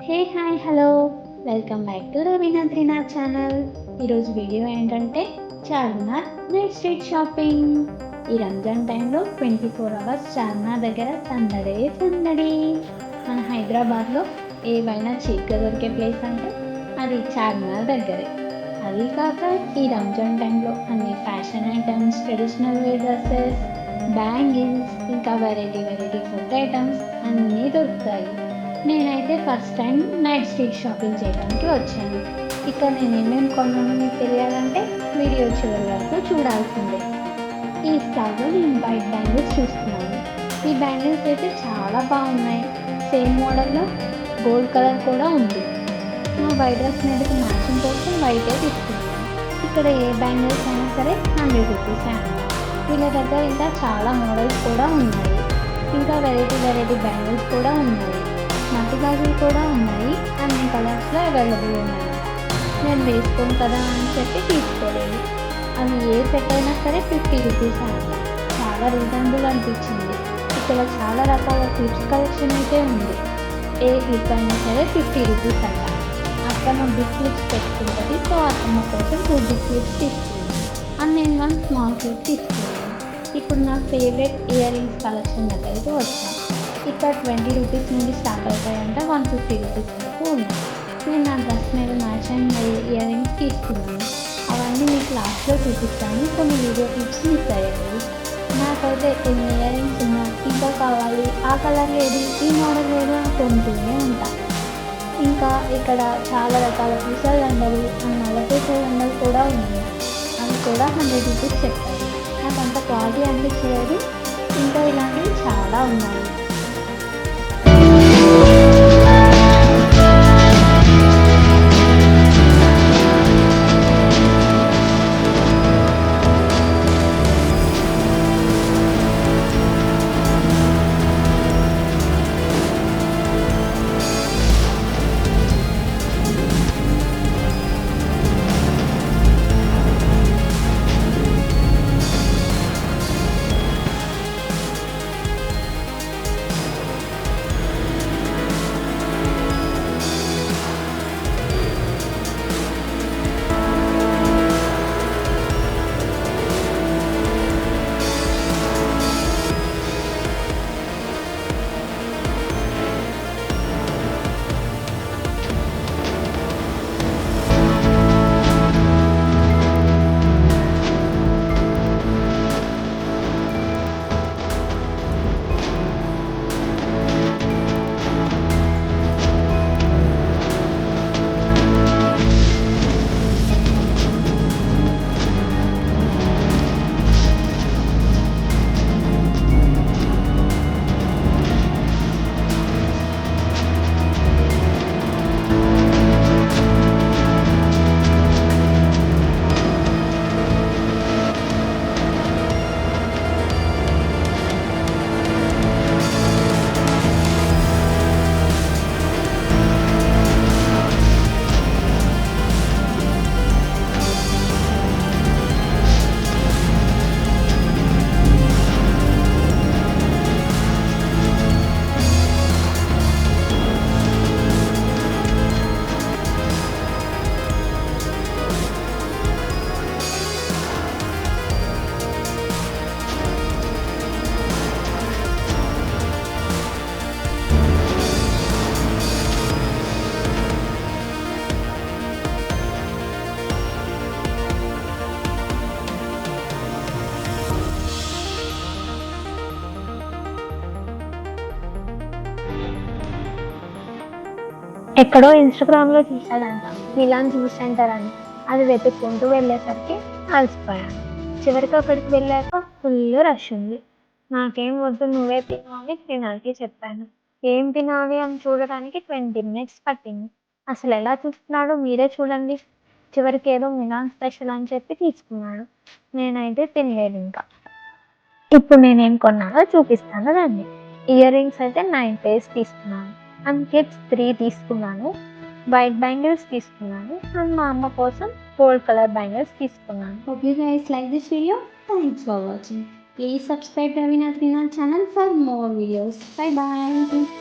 Hey hi hello welcome back to Raveena Trinath channel. ఈరోజు video ఏంటంటే Charminar night street shopping. ఈ రంజాన్ టైంలో 24 hours చార్మినార్ దగ్గర సందడే సందడి. మన హైదరాబాద్లో ఏవైనా చీప్గా దొరికే ప్లేస్ అంటే అది చార్మినార్ దగ్గరే. అది కాక ఈ రంజాన్ టైంలో అన్ని fashion items, traditional wear dresses, bangles, ఇంకా వెరైటీ వెరైటీ ఫుడ్ ఐటమ్స్ అన్నీ దొరుకుతాయి. నేనైతే first time night street shopping చేయడానికి వచ్చాను. ఇక్కడ నేను ఏమేమి కొన్నానో మీకు తెలియాలంటే వీడియో చివరి వరకు చూడాల్సిందే. ఈ స్టాల్లో నేను వైట్ బ్యాంగిల్స్ చూస్తున్నాను. ఈ బ్యాంగిల్స్ అయితే చాలా బాగున్నాయి. సేమ్ మోడల్లో గోల్డ్ కలర్ కూడా ఉంది. నా వైట్ డ్రెస్ మీదకి మ్యాచింగ్ కోసం వైటే తీసుకున్నాను. ఇక్కడ ఏ బ్యాంగిల్స్ అయినా సరే 100 రూపీస్. వీళ్ళ దగ్గర ఇంకా చాలా మోడల్స్ కూడా ఉన్నాయి. ఇంకా వెరైటీ వెరైటీ బ్యాంగిల్స్ కూడా ఉన్నాయి. మట్టి గాజులు కూడా ఉన్నాయి. అన్ని కలర్స్లో అవైలబుల్ ఉన్నాయి. నేను వేసుకోను కదా అని చెప్పి తీసుకోలేదు. అవి ఏ సెట్ అయినా సరే 50 రూపీస్ అంట. చాలా రీజనబుల్ అనిపించింది. ఇక్కడ చాలా రకాల క్లిప్స్ కలెక్షన్ అయితే ఉంది. ఏ క్లిప్ అయినా సరే 50 రూపీస్ అంట. అత్తమ్మ బిగ్ క్లిప్స్ పెట్టుకుంటుంది. సో అత్తమ్మ కోసం 2 బిగ్ క్లిప్స్ తీసుకున్నాను. అండ్ నేను 1 స్మాల్ క్లిప్ తీసుకున్నాను. ఇప్పుడు నా ఫేవరెట్ ఇయర్ రింగ్స్ కలెక్షన్ దగ్గరికి వచ్చాను. ఇక్కడ 20 రూపీస్ నుండి స్టార్ట్ అవుతాయంట. 150 రూపీస్ వరకు ఉన్నాయి. నేను నా డ్రెస్ మీద మ్యాచ్ అయిన ఇయర్ రింగ్స్ తీసుకున్నాను. అవన్నీ మీకు లాస్ట్లో చూపిస్తాను. కొన్ని వీడియో క్లిప్స్ మిస్ అయ్యాయి. నాకైతే ఎన్ని ఇయర్ రింగ్స్ ఉన్నా ఇంకా కావాలి, ఆ కలర్ లేదు, ఈ మోడల్ లేదు అని కొంటూనే ఉంటాను. ఇంకా ఇక్కడ చాలా రకాల పూసల దండలు అండ్ నల్ల పూసల దండలు కూడా ఉన్నాయి. అవి కూడా 100 రూపీస్ చెప్పారు. నాకు అంత క్వాలిటీ అనిపించలేదు. ఇంకా ఇలాంటివి చాలా ఉన్నాయి. ఎక్కడో ఇన్స్టాగ్రామ్లో చూశాడంట మిలాన్ జ్యూస్ సెంటర్ అని. అది వెతుక్కుంటూ వెళ్ళేసరికి అలసిపోయాను. చివరికి అక్కడికి వెళ్ళాక ఫుల్ రష్ ఉంది. నాకేం వద్దు, నువ్వే తిను అని తినానికి చెప్పాను. ఏం తినాలి అని చూడడానికి 20 minutes పట్టింది. అసలు ఎలా చూస్తున్నాడో మీరే చూడండి. చివరికి ఏదో మిలాన్ స్పెషల్ అని చెప్పి తీసుకున్నాడు. నేనైతే తినలేదు ఇంకా. ఇప్పుడు నేనేం కొన్నానో చూపిస్తాను రండి. ఇయర్ రింగ్స్ అయితే 9 pairs తీసుకున్నాను. అండ్ క్లిప్స్ 3 తీసుకున్నాను. వైట్ బ్యాంగిల్స్ తీసుకున్నాను. అండ్ మా అమ్మ కోసం గోల్డ్ కలర్ బ్యాంగిల్స్ తీసుకున్నాను. Hope you guys like this video. Thanks for watching. Please subscribe to Ravina Trinath channel for more videos. Bye bye.